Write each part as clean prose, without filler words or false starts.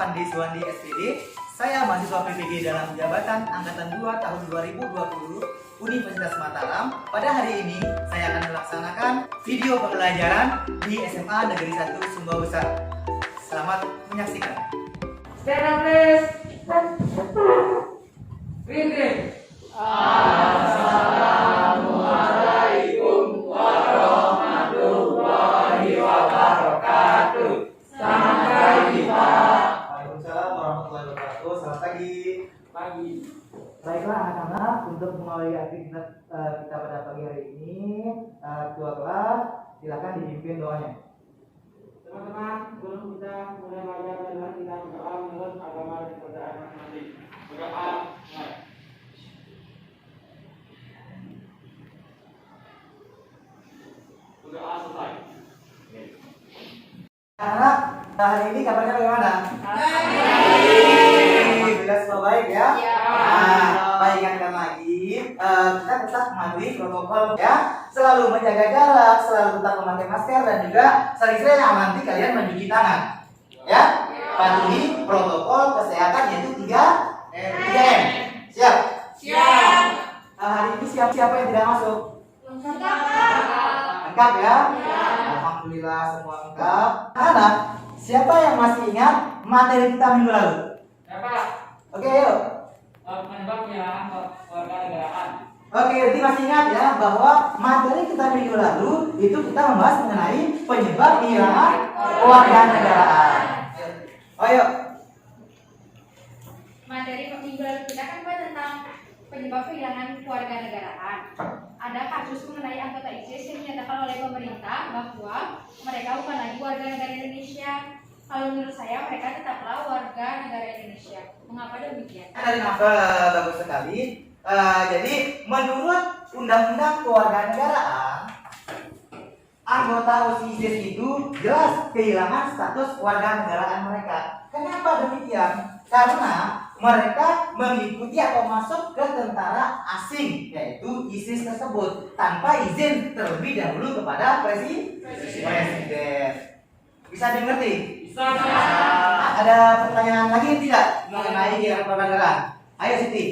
Fandi Suwandi SPD. Saya mahasiswa PPG dalam jabatan Angkatan 2 tahun 2020 Universitas Mataram. Pada hari ini saya akan melaksanakan video pembelajaran di SMA Negeri 1 Sumbawa Besar. Selamat menyaksikan. Stand up, please. Reading. Assalamualaikum warahmatullahi wabarakatuh. Selamat pagi, Pak. Waalaikumsalam warahmatullahi wabarakatuh. Selamat pagi. Pagi. Baiklah anak-anak, untuk mengawali aktivitas kita pada pagi hari ini, ketua kelas silakan dipimpin doanya. Teman-teman, sebelum kita mulai belajar dengan kita berdoa menurut agama dan kepercayaan masing-masing. Berdoa, mulai. Berdoa selesai. Anak, hari ini kabarnya bagaimana? Bila semua baik ya? Baikkan lagi, kita tetap mematuhi protokol ya. Selalu menjaga jarak, selalu tetap memakai masker dan juga sering-sering nanti kalian mencuci tangan. Ya? Patuhi protokol kesehatan yaitu 3M. Siap? Siap. Hari ini siapa yang tidak masuk? Lengkap ya? Alhamdulillah semua lengkap. Anak, siapa yang masih ingat materi kita minggu lalu? Siapa? Oke, yuk. Penyebab penyerangan warga negaraan. Oke, jadi masih ingat ya bahwa materi kita minggu lalu itu kita membahas mengenai penyebab kehilangan kewarganegaraan. Ayo. Materi minggu lalu kita kan tentang penyebab kehilangan kewarganegaraan. Ada kasus mengenai anggota ISIS yang dinyatakan oleh pemerintah bahwa mereka bukan lagi warga negara Indonesia. Kalau menurut saya mereka tetaplah warga negara Indonesia. Mengapa demikian? Dari novel bagus sekali. Jadi menurut Undang-Undang Kewarganegaraan, anggota ISIS itu jelas kehilangan status kewarganegaraan mereka. Kenapa demikian? Karena mereka mengikuti atau masuk ke tentara asing, yaitu ISIS tersebut, tanpa izin terlebih dahulu kepada presiden. Bisa dimengerti? Bisa. Ada pertanyaan lagi tidak mengenai kehilangan kewarganegaraan? Ayo Siti.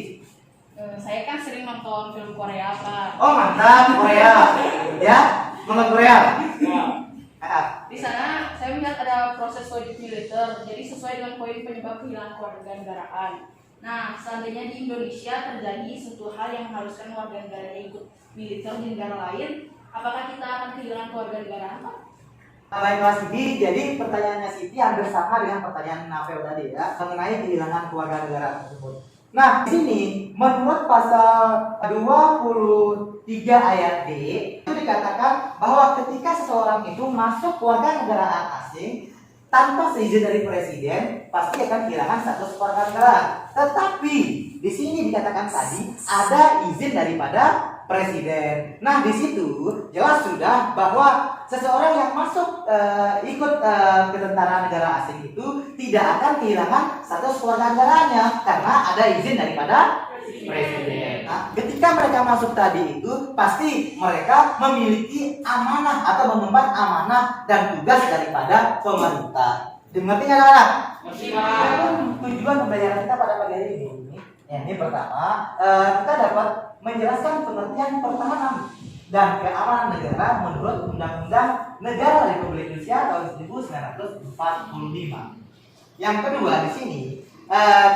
Saya kan sering nonton film Korea, Pak. Oh mantap, Korea. Ya, nonton Korea. Di sana saya melihat ada proses wajib militer, jadi sesuai dengan poin penyebab kehilangan kewarganegaraan. Nah, seandainya di Indonesia terjadi suatu hal yang mengharuskan warga negaranya ikut militer di negara lain, apakah kita akan kehilangan kewarganegaraan, Pak? Baiklah Siti, jadi pertanyaannya Siti hampir sama dengan pertanyaan Navel tadi ya, mengenai kehilangan kewarganegaraan tersebut. Nah, di sini menurut pasal 23 ayat D itu dikatakan bahwa ketika seseorang itu masuk kewarganegaraan asing tanpa seizin dari presiden, pasti akan kehilangan status kewarganegaraan. Tetapi di sini dikatakan tadi ada izin daripada presiden. Nah, di situ jelas sudah bahwa seseorang yang masuk ikut ke tentara negara asing itu tidak akan kehilangan status kewarganegaraannya karena ada izin daripada presiden. Nah, ketika mereka masuk tadi itu pasti mereka memiliki amanah atau mengemban amanah dan tugas daripada pemerintah. Dimengerti nggak anak-anak? Tujuan pembelajaran kita pada pagi hari ini. Ini pertama, kita dapat menjelaskan pengertian pertahanan dan keamanan negara menurut Undang-Undang Negara Republik Indonesia tahun 1945. Yang kedua di sini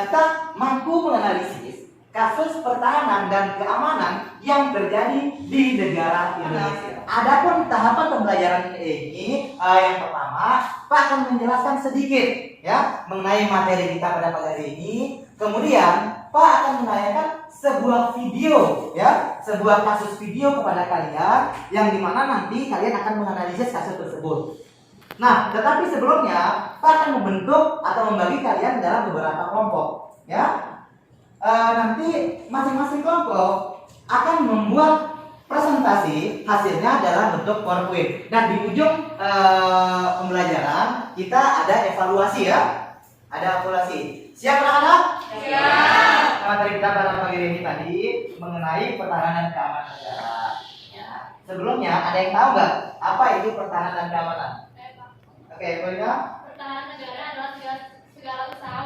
kita mampu menganalisis kasus pertahanan dan keamanan yang terjadi di negara Indonesia. Adapun tahapan pembelajaran ini yang pertama, Pak akan menjelaskan sedikit ya mengenai materi kita pada pagi hari ini. Kemudian Pak akan menanyakan sebuah video ya, sebuah kasus video kepada kalian yang dimana nanti kalian akan menganalisis kasus tersebut. Nah, tetapi sebelumnya Pak akan membentuk atau membagi kalian dalam beberapa kelompok ya. Nanti masing-masing kelompok akan membuat presentasi hasilnya dalam bentuk PowerPoint. Dan di ujung pembelajaran kita ada evaluasi ya. Ada evaluasi. Siap anak-anak? Siap. Materi kita pada pagi ini tadi mengenai pertahanan dan keamanan negara. Ya. Sebelumnya ada yang tahu nggak apa itu pertahanan dan keamanan? Oke, boleh nggak? Pertahanan negara adalah segala usaha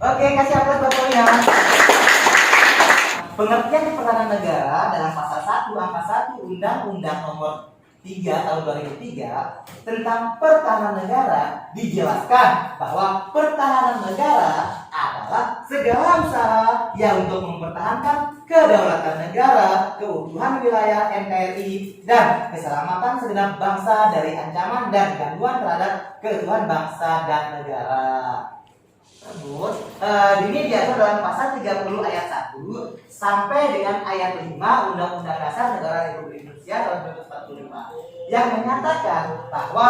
Oke, kasih aplaus buat kalian. Pengertian pertahanan negara dalam pasal 1 angka 1 Undang-Undang Nomor 3 tahun 2003 tentang pertahanan negara dijelaskan bahwa pertahanan negara adalah segala usaha yang untuk mempertahankan kedaulatan negara, keutuhan wilayah NKRI, dan keselamatan segenap bangsa dari ancaman dan gangguan terhadap keutuhan bangsa dan negara. Ini diatur dalam pasal 30 ayat 1 sampai dengan ayat 5 Undang-Undang Dasar Negara Republik Indonesia tahun 1945 yang menyatakan bahwa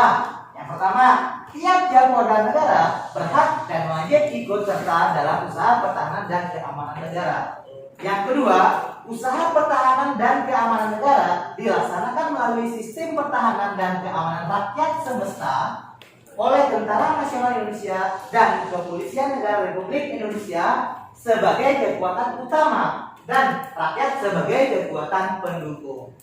yang pertama, tiap-tiap warga negara berhak dan wajib ikut serta dalam usaha pertahanan dan keamanan negara. Yang kedua, usaha pertahanan dan keamanan negara dilaksanakan melalui sistem pertahanan dan keamanan rakyat semesta oleh Tentara Nasional Indonesia dan Kepolisian Negara Republik Indonesia sebagai kekuatan utama dan rakyat sebagai kekuatan pendukung.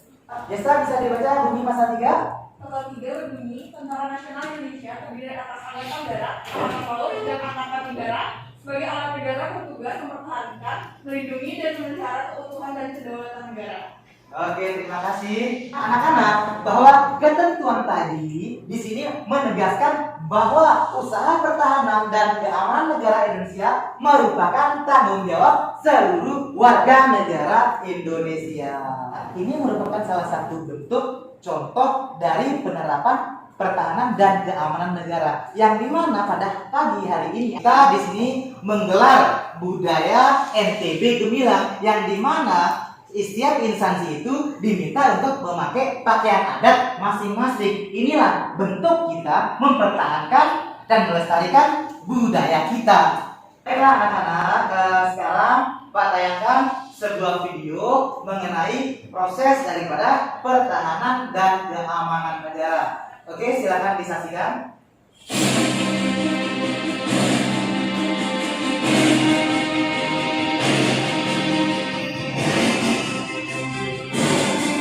Yesra, bisa dibaca bunyi pasal 3? Pasal 3 berbunyi, Tentara Nasional Indonesia terdiri atas Angkatan Darat, Angkatan Laut, dan Angkatan Udara sebagai alat negara bertugas mempertahankan, melindungi, dan memelihara keutuhan dan kedaulatan negara. Oke, terima kasih anak-anak, bahwa ketentuan tadi di sini menegaskan bahwa usaha pertahanan dan keamanan negara Indonesia merupakan tanggung jawab seluruh warga negara Indonesia. Ini merupakan salah satu bentuk contoh dari penerapan pertahanan dan keamanan negara, yang dimana pada pagi hari ini kita di sini menggelar budaya NTB Gemilang, yang dimana setiap instansi itu diminta untuk memakai pakaian adat masing-masing. Inilah bentuk kita mempertahankan dan melestarikan budaya kita. Baiklah anak-anak, sekarang Pak tayangkan sebuah video mengenai proses daripada pertahanan dan keamanan negara. Oke, silakan disaksikan.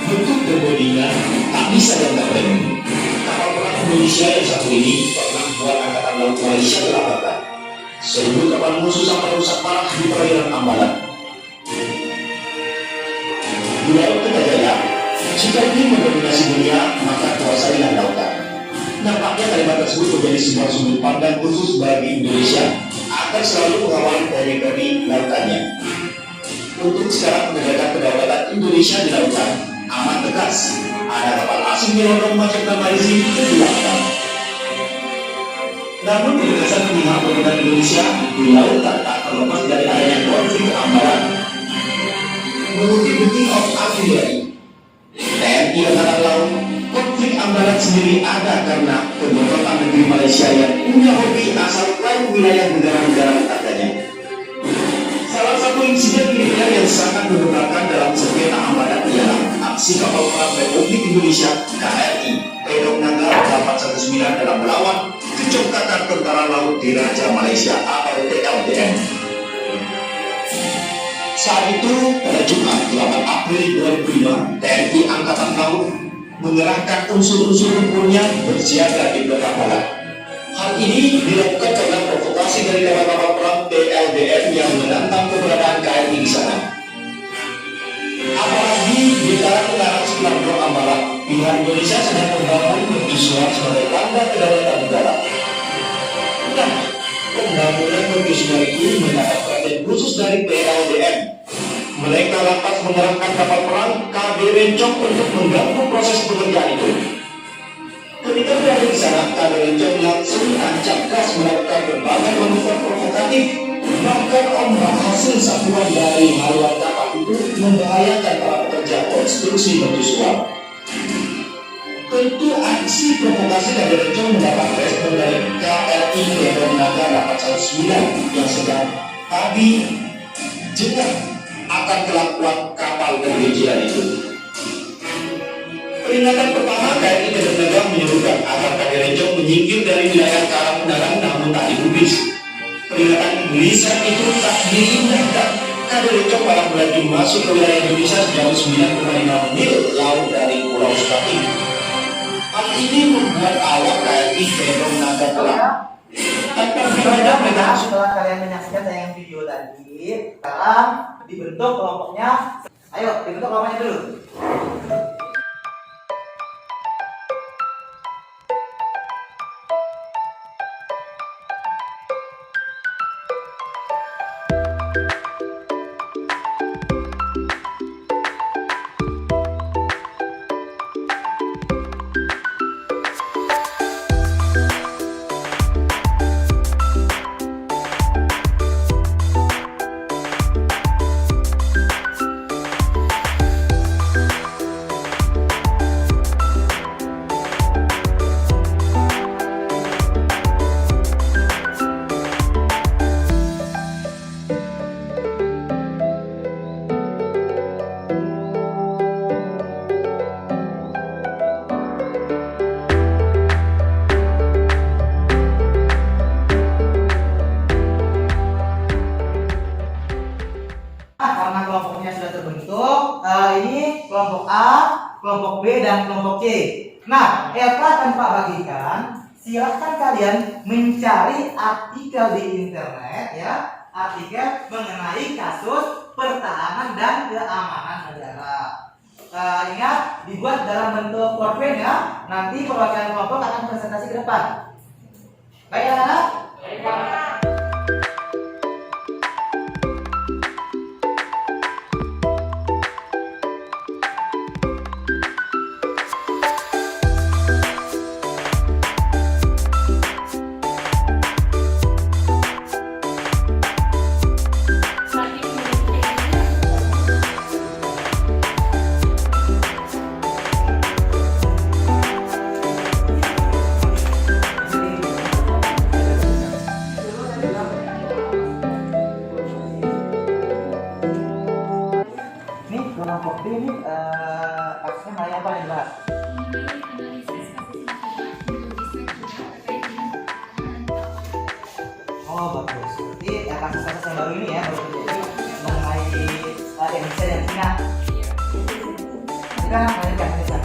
Bentuk dan bodinya tak bisa dianggap remeh. Kapal perang Indonesia yang satu ini pernah membuat Angkatan Laut Malaysia terlambatan. Seribu kapal musuh sampai rusak parah di perairan Ambalat. Di Laut Kertajaya, jika ingin mendominasi dunia, maka kuasailah lautan. Nampaknya kalimat tersebut menjadi sebuah sudut pandang khusus bagi Indonesia agar selalu mengawal teritori lautannya. Untuk sekarang menegakkan kedaulatan Indonesia di lautan amat tegas. Ada kapal asing menyerang macam Malaysia di lautan. Namun ketegasan pihak pemerintah Indonesia di lautan tak terlepas dari adanya konflik Ambalat. Mengutip Booking of Artillery TNI Angkatan Laut, konflik Ambalat sendiri ada karena kedaulatan negeri Malaysia yang punya hobi asal klaim wilayah negara-negara tetangganya. Salah satu insiden militer yang sangat mengembangkan dalam sengketa Ambalat ialah aksi kapal perang Republik Indonesia KRI Pedong Naga 819 dalam melawan kecokatan Tentara Laut Diraja Malaysia atau TLDM. Saat itu, pada Jumat 8 April 2005, TNI Angkatan Laut mengerahkan unsur-unsur tempurnya bersiaga di belakang barat. Hal ini dilakukan karena provokasi dari kapal-kapal perang TLDM yang menantang keberadaan KRI di sana. Apalagi di karang sekitar Blok Ambalat, pihak Indonesia sedang membangun mercusuar sebagai tanda kedaulatan negara. Nah, pembangunan mercusuar itu mendapat perhatian khusus dari TLDM. Mereka lantas mengerahkan kapal perang KB Rencong untuk mengganggu proses pekerjaan itu. Ketika berada di sana, KB Rencong langsung tancap gas melakukan berbagai manuver provokatif. Bahkan ombak hasil satuan dari haluan kapal itu membahayakan para pekerja konstruksi mercusuar. Tentu aksi provokasi KB Rencong mendapat respon dari KRI Pedong Naga 819 yang sedang tadi jengah akan kelakuan kapal kebencian itu. Peringatan pertama KRI Pedong Naga menyuruhkan agar KB Rencong menyingkir dari wilayah Karang Menarang, namun tak digubris. Peringatan lisan itu tak diindahkan. KB Rencong malah melaju masuk ke wilayah Indonesia sejauh 9,5 mil laut dari Pulau Sukati. Hal ini membuat awak KRI Pedong Naga telah tanpa Nah, setelah kalian menyaksikan tayangan video tadi, sekarang dibentuk kelompoknya. Ayo, dibentuk kelompoknya dulu. Karena kelompoknya sudah terbentuk, ini kelompok A, kelompok B, dan kelompok C. Nah, Eva akan Pak bagikan. Silahkan kalian mencari artikel di internet, ya, artikel mengenai kasus pertahanan dan keamanan negara. Ingat, dibuat dalam bentuk PowerPoint ya. Nanti perwakilan kelompok akan presentasi ke depan. Baik, anak-anak? Baik, Pak. Nih, kelompok B ini kasusnya mulai apa yang dibahas? Oh, bagus. Berarti kasus-kasus yang baru ini ya, baru terjadi mengenai Indonesia dan China. Ini kan melanjutkan, melanjutkan.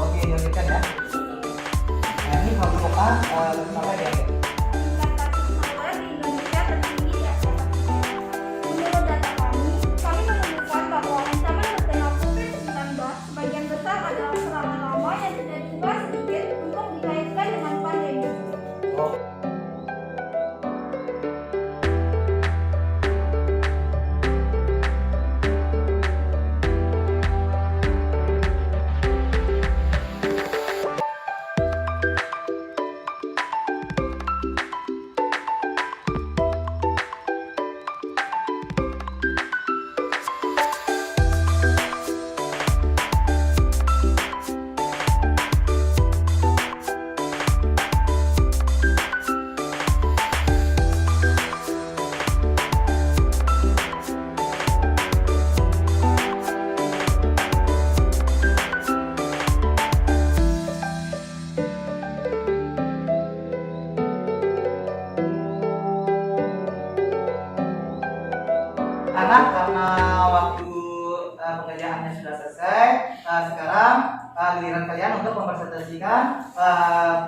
Oke, melanjutkan ya. Nah, ini kelompok A, kenapa dia? Menurut data kami menemukan bahwa ancaman bencana COVID-19 sebagian besar adalah serangan lama yang tidak diubah sedikit untuk dikaitkan dengan pandemi. Oh. Anak, karena waktu pengerjaannya sudah selesai, sekarang giliran kalian untuk mempresentasikan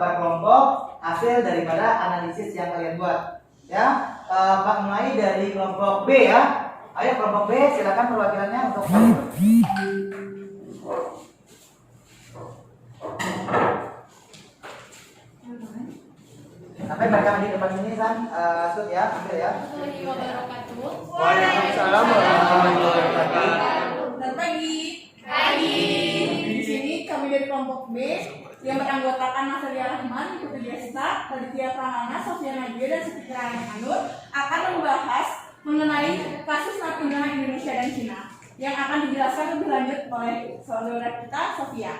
per kelompok hasil daripada analisis yang kalian buat. Ya, Pak mulai dari kelompok B ya. Ayo kelompok B, silakan perwakilannya untuk. Sampai mereka di depan sini kan, Sud ya, ambil ya. Waalaikumsalam warahmatullahi wabarakatuh. Selamat pagi. Di sini kami dari kelompok B yang beranggotakan Nasalia Rahman, Putri Desta, Raditya Pramana, Sofia Najwa, dan Siti Anur akan membahas mengenai kasus Natuna Indonesia dan Cina yang akan dijelaskan lebih lanjut oleh saudara kita Sofia.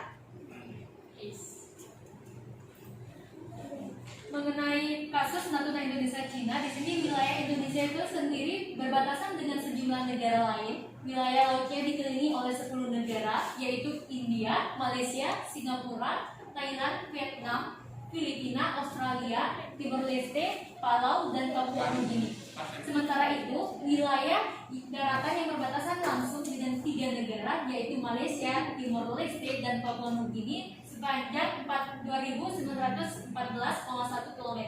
Mengenai kasus Natuna Indonesia Cina, di sini wilayah Indonesia itu sendiri berbatasan dengan sejumlah negara lain. Wilayah lautnya dikelilingi oleh 10 negara, yaitu India, Malaysia, Singapura, Thailand, Vietnam, Filipina, Australia, Timor Leste, Palau, dan Papua Nugini. Sementara itu, wilayah daratan yang berbatasan langsung dengan 3 negara, yaitu Malaysia, Timor Leste, dan Papua Nugini, sepanjang 2.914,1 km.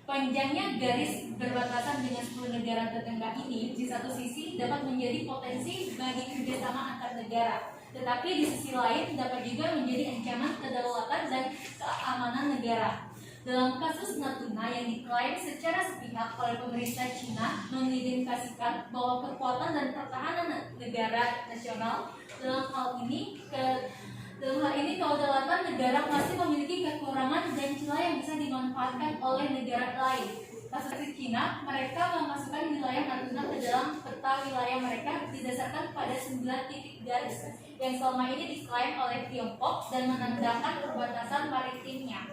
Panjangnya garis berbatasan dengan 10 negara tetangga ini di satu sisi dapat menjadi potensi bagi kerjasama antar negara, tetapi di sisi lain dapat juga menjadi ancaman kedaulatan dan keamanan negara. Dalam kasus Natuna yang diklaim secara sepihak oleh pemerintah Cina mengindikasikan bahwa kekuatan dan pertahanan negara nasional dalam hal ini kedaulatan negara masih memiliki kekurangan dan celah yang bisa dimanfaatkan oleh negara lain. Kasus di Cina, mereka memasukkan wilayah Natuna ke dalam peta wilayah mereka didasarkan pada 9 titik garis yang selama ini diklaim oleh Tiongkok dan menandakan perbatasan maritimnya.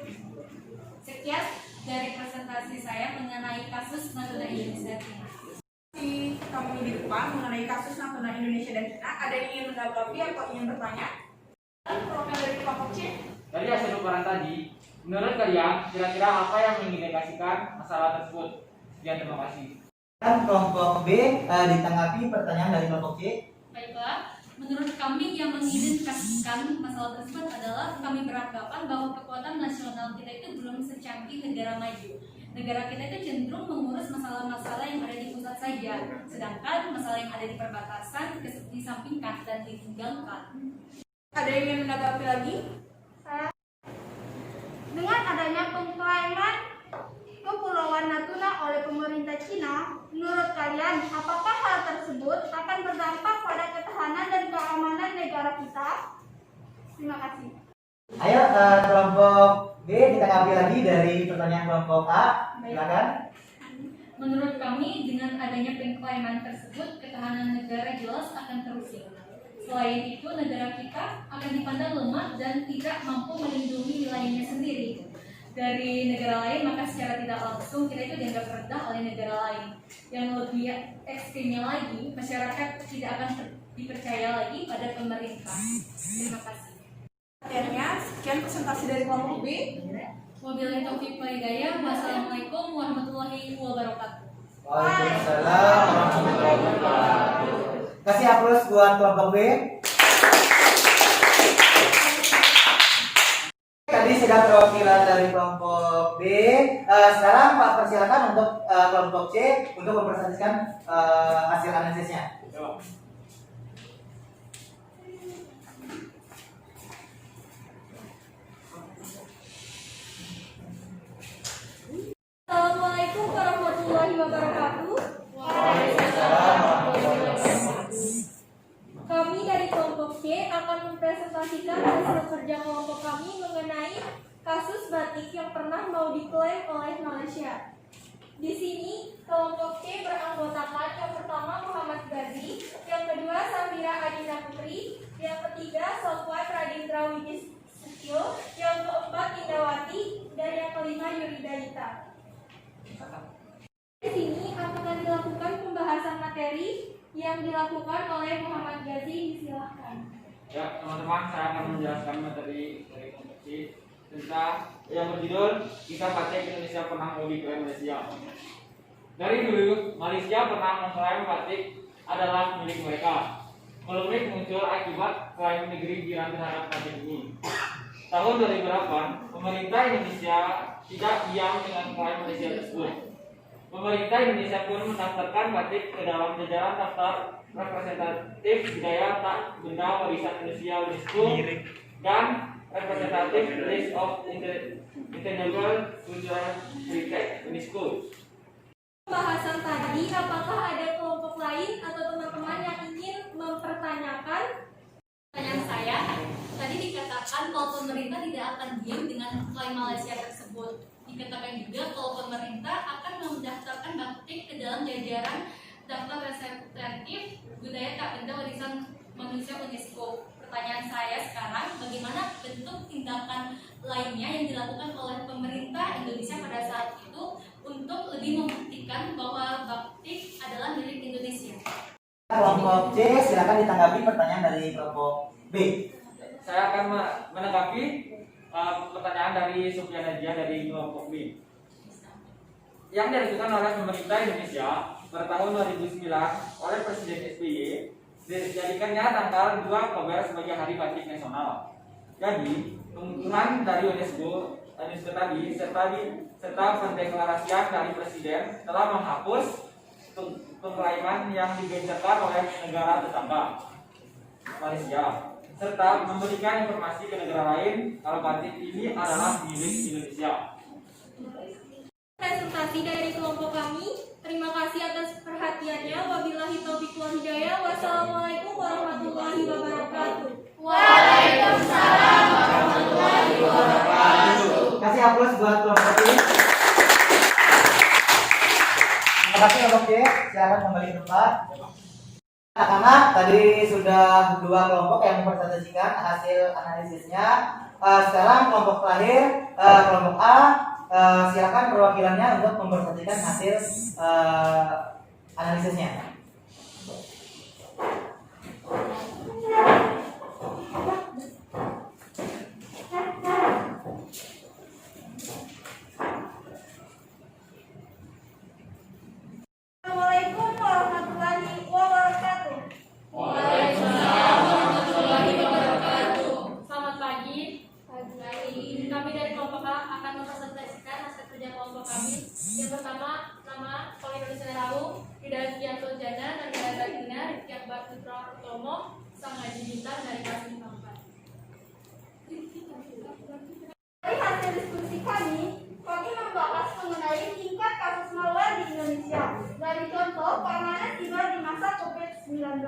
Sekian dari presentasi saya mengenai kasus Natuna Indonesia Cina. Di kamu di depan mengenai kasus Natuna Indonesia dan Cina, ada yang ingin menanggapi atau ingin bertanya? Profil dari kelompok C. Dari hasil ukuran tadi, menurut kalian kira-kira apa yang mengindikasikan masalah tersebut? Sekian, terima kasih. Dan kelompok B ditanggapi pertanyaan dari kelompok C. Baiklah, menurut kami yang mengidentifikasikan masalah tersebut adalah kami beranggapan bahwa kekuatan nasional kita itu belum secanggih negara maju. Negara kita itu cenderung mengurus masalah-masalah yang ada di pusat saja, sedangkan masalah yang ada di perbatasan disampingkan dan ditinggalkan. Ada yang ingin menanggapi lagi? Dengan adanya pengklaiman Kepulauan Natuna oleh pemerintah Cina, menurut kalian apakah hal tersebut akan berdampak pada ketahanan dan keamanan negara kita? Terima kasih. Ayo kelompok B ditanggapi lagi dari pertanyaan kelompok A. Silakan. Menurut kami, dengan adanya pengklaiman tersebut, ketahanan negara jelas akan terusik. Selain itu, negara kita akan dipandang lemah dan tidak mampu melindungi wilayahnya sendiri dari negara lain, maka secara tidak langsung kita itu dianggap rendah oleh negara lain. Yang lebih ekstrimnya lagi, masyarakat tidak akan dipercaya lagi pada pemerintah. Terima kasih. Pertanyaannya, sekian presentasi dari kelompok B. Wabillahi taufiq wal hidayah. Wassalamualaikum warahmatullahi wabarakatuh. Waalaikumsalam warahmatullahi wabarakatuh. Kasih aplaus buat kelompok B. Tadi sudah perwakilan dari kelompok B. Sekarang Pak persilakan untuk kelompok C untuk mempresentasikan hasil analisisnya. Assalamualaikum warahmatullahi wabarakatuh. Kami dari kelompok C akan mempresentasikan hasil kerja kelompok kami mengenai kasus batik yang pernah mau diklaim oleh Malaysia. Di sini kelompok C beranggotakan yang pertama Muhammad Ghazi, yang kedua Samira Adina Putri, yang ketiga Sofwan Radindra Widistio, yang keempat Indawati, dan yang kelima Yurida Ita. Di sini akan dilakukan pembahasan materi yang dilakukan oleh Muhammad Ghazi. Silakan. Ya, teman-teman, saya akan menjelaskan materi dari kompetisi tentang yang berjudul Kisah Batik Indonesia Pernah Mau Diklaim Malaysia. Dari dulu, Malaysia pernah mengklaim batik adalah milik mereka. Polemik muncul akibat klaim negeri jiran terhadap batik ini. Tahun 2008, pemerintah Indonesia tidak diam dengan klaim Malaysia tersebut. Pemerintah Indonesia pun mendaftarkan batik ke dalam jajaran daftar representatif budaya tak benda warisan Indonesia UNESCO dan representatif list of intangible cultural heritage UNESCO. Pembahasan tadi, apakah ada kelompok lain atau teman-teman yang ingin mempertanyakan? Pertanyaan saya, tadi dikatakan kalau pemerintah tidak akan diam dengan klaim Malaysia tersebut. Dikatakan juga kalau pemerintah akan mendaftarkan batik ke dalam jajaran daftar representatif budaya tak benda warisan manusia UNESCO. Pertanyaan saya sekarang, bagaimana bentuk tindakan lainnya yang dilakukan oleh pemerintah Indonesia pada saat itu untuk lebih membuktikan bahwa batik adalah milik Indonesia? Kelompok C, silakan ditanggapi pertanyaan dari kelompok B. Saya akan menanggapi pertanyaan dari Sufyan Najia dari kelompok B. Yang dilakukan oleh pemerintah Indonesia pada tahun 2009 oleh Presiden SBY dijadikannya tanggal 2 Oktober sebagai Hari Batik Nasional. Jadi, kebutuhan dari UNESCO tadi serta pendeklarasian dari Presiden telah menghapus pengklaiman yang digencarkan oleh negara tetangga Malaysia serta memberikan informasi ke negara lain kalau batik ini adalah milik Indonesia. Presentasi dari kelompok kami. Terima kasih atas perhatiannya. Wabillahi taufiq wal hidayah. Wassalamualaikum warahmatullahi wabarakatuh. Waalaikumsalam warahmatullahi wabarakatuh. Kasih aplaus buat kelompok B. Terima kasih kelompok B. Silakan kembali ke tempat. Anak-anak, tadi sudah dua kelompok yang mempresentasikan hasil analisisnya. Sekarang kelompok terakhir, kelompok A. Silakan perwakilannya untuk mempresentasikan hasil analisisnya. Assalamualaikum warahmatullahi wabarakatuh. Waalaikumsalam warahmatullahi wabarakatuh. Selamat pagi. Kami dari kelompok A akan mempresentasikan hasil kerja kelompok kami. Yang pertama, nama Polikarpus Raung, Widaryanto Jana, Nagara Gina, Rifki Akbar Putra Utomo, Sang Haji Bintang dari kelas 4. Dari hasil diskusi kami membahas mengenai tingkat kasus malware di Indonesia. Dari contoh, keamanan siber di masa COVID-19.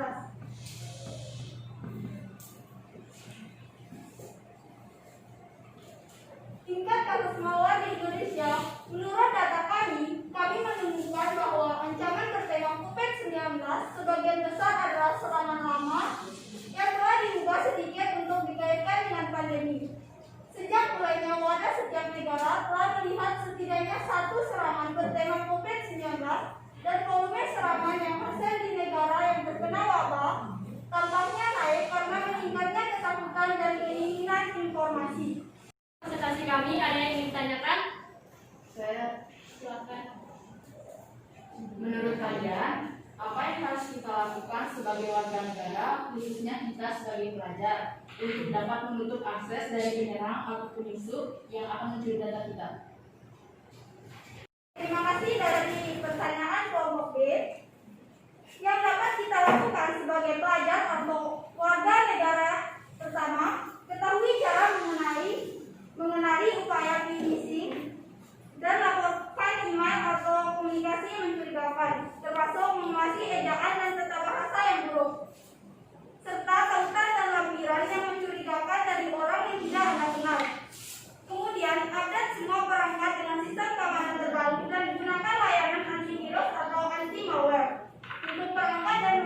Tingkat kasus malware di Indonesia, menurut data kami menemukan bahwa ancaman bertema COVID-19 sebagian besar adalah serangan lama yang telah diubah sedikit untuk dikaitkan dengan pandemi. Sejak mulainya wabah, setiap negara telah melihat setidaknya satu serangan bertema COVID-19 dan volume serangan yang hasil di negara yang terkena wabah tampaknya naik karena meningkatnya ketakutan dan keinginan informasi. Presentasi kami ada yang ingin ditanyakan? Saya, Silakan. menurut kalian, apa yang harus kita lakukan sebagai warga negara, khususnya kita sebagai pelajar, untuk dapat menutup akses dari penyerang atau penyusup yang akan mencuri data kita? Terima kasih dari pertanyaan kelompok B. Yang dapat kita lakukan sebagai pelajar atau warga negara pertama, ketahui cara mengenali upaya phishing dan laporkan email atau komunikasi yang mencurigakan, termasuk mengawasi ejaan dan tata bahasa yang buruk, serta tautan dan lampiran yang mencurigakan dari orang yang tidak Anda kenal. Kemudian, update semua perangkat dengan sistem keamanan terbaru dan gunakan layanan antivirus atau anti-malware untuk perangkat dan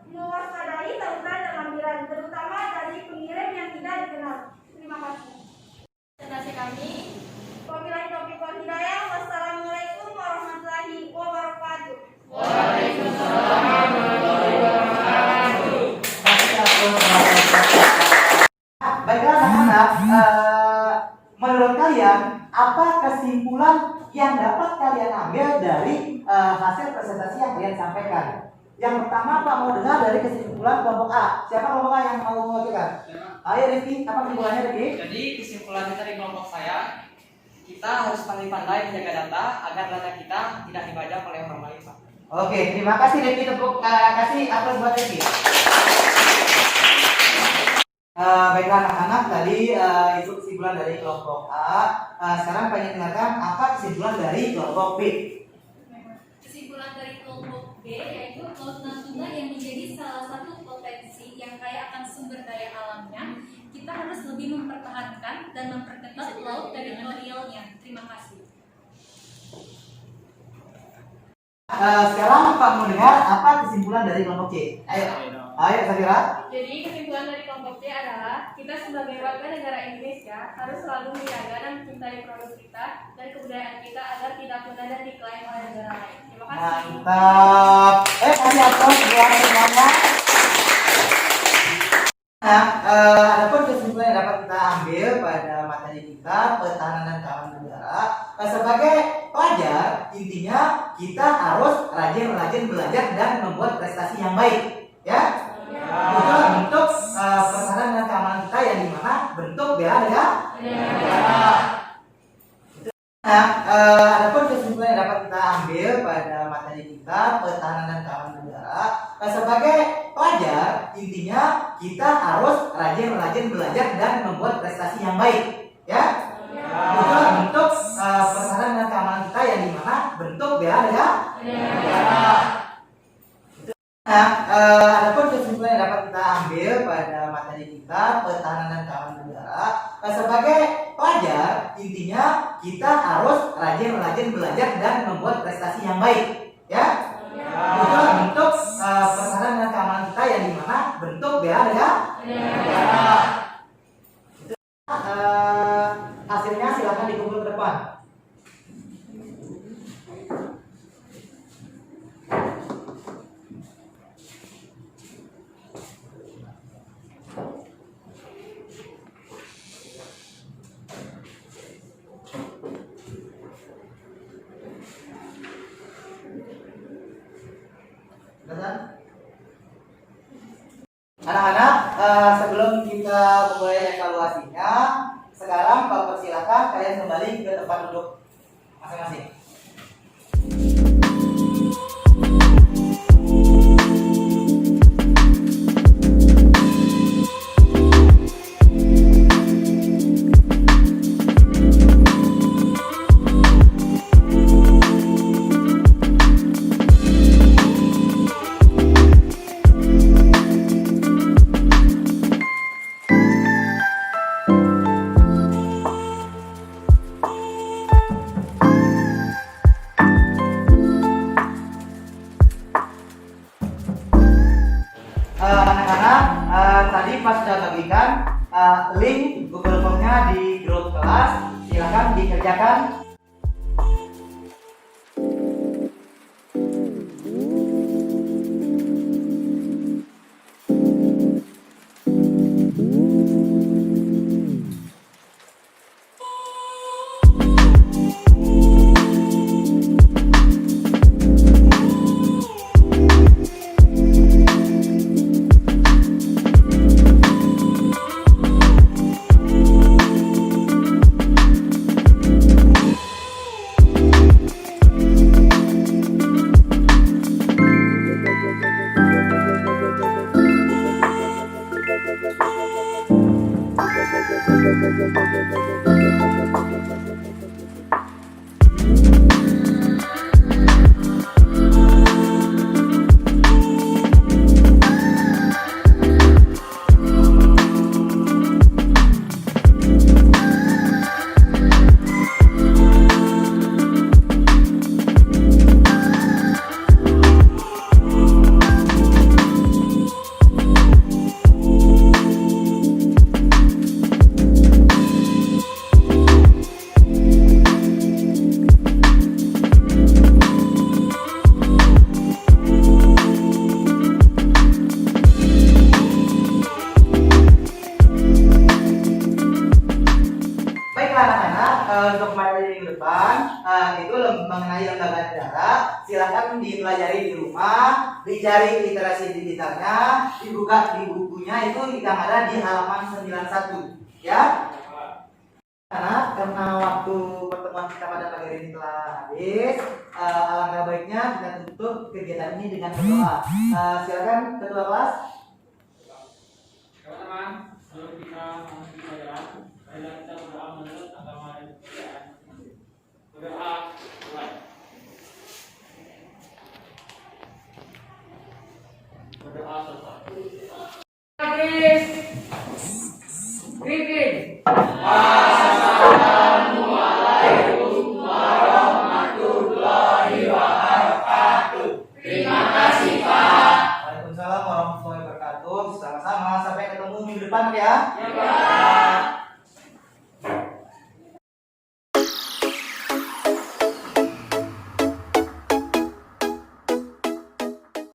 mewaspadai tautan dan lampiran, terutama dari pengirim yang tidak dikenal. Terima kasih. Presentasi kami. Wabillahi taufiq wal hidayah. Wassalamualaikum warahmatullahi wabarakatuh. Baiklah anak-anak, menurut kalian apa kesimpulan yang dapat kalian ambil dari hasil presentasi yang kalian sampaikan? Yang pertama, Pak mau dengar dari kesimpulan kelompok A. Siapa kelompok A yang mau mewakilkan? Ayo Rifki, apa kesimpulannya Rifki? Jadi kesimpulannya dari kelompok saya, kita harus pandai-pandai menjaga data agar data kita tidak dibajak oleh orang lain, Pak. Oke, terima kasih Rifki, tepuk kasih aplaus buat Rifki. Baiklah anak-anak, tadi itu kesimpulan dari kelompok A. Sekarang pengen dengarkan apa kesimpulan dari kelompok B. Kesimpulan dari kelompok B yaitu Laut Natuna yang menjadi salah satu potensi yang kaya akan sumber daya alamnya. Kita harus lebih mempertahankan dan memperketat laut teritorialnya. Terima kasih. Sekarang Pak mau dengar apa kesimpulan dari kelompok C. Ayo Safira. Jadi kesimpulan dari kelompok C adalah kita sebagai warga negara Indonesia harus selalu menjaga dan mencintai produk kita dan kebudayaan kita agar tidak punah dan diklaim oleh negara lain. Terima kasih. Mantap. Kasih aplaus buat semuanya. Nah, adapun kesimpulan yang dapat kita ambil pada materi kita pertahanan dan keamanan negara, sebagai pelajar intinya kita harus rajin-rajin belajar dan membuat prestasi yang baik, ya. Untuk pertahanan dan keamanan kita yang dimana mana bentuk bela negara. Nah, adapun kesimpulan yang dapat kita ambil pada materi kita pertahanan dan keamanan negara, sebagai pelajar intinya kita harus rajin belajar dan membuat prestasi yang baik, ya. Itulah bentuk pertahanan dan keamanan kita yang dimana bentuk bela negara. Nah, adapun kesimpulan yang dapat kita ambil pada materi kita pertahanan dan keamanan negara, sebagai pelajar intinya kita harus rajin belajar dan membuat prestasi yang baik, ya. Itulah bentuk pertahanan dan keamanan kita yang dimana bentuk bela negara. Hasilnya silakan dikumpul ke depan. Anak-anak, sebelum kita mulai evaluasinya, sekarang Pak persilakan kalian kembali ke tempat duduk masing-masing. Anak-anak, tadi Pak sudah bagikan link Google Form-nya di grup kelas, silakan dikerjakan. Untuk materi minggu depan itu mengenai lembaga negara, silakan dipelajari di rumah, dicari literasi digitalnya, dibuka di bukunya itu yang ada di halaman 91, ya. Karena waktu pertemuan kita pada pagi ini telah habis, alangkah baiknya kita tutup kegiatan ini dengan berdoa. Silakan ketua kelas. Teman-teman, sebelum kita masuk ke pelajaran, marilah kita berdoa menurut agama dan kepercayaan. Berdoa, mulai. Berdoa selesai. Greeting.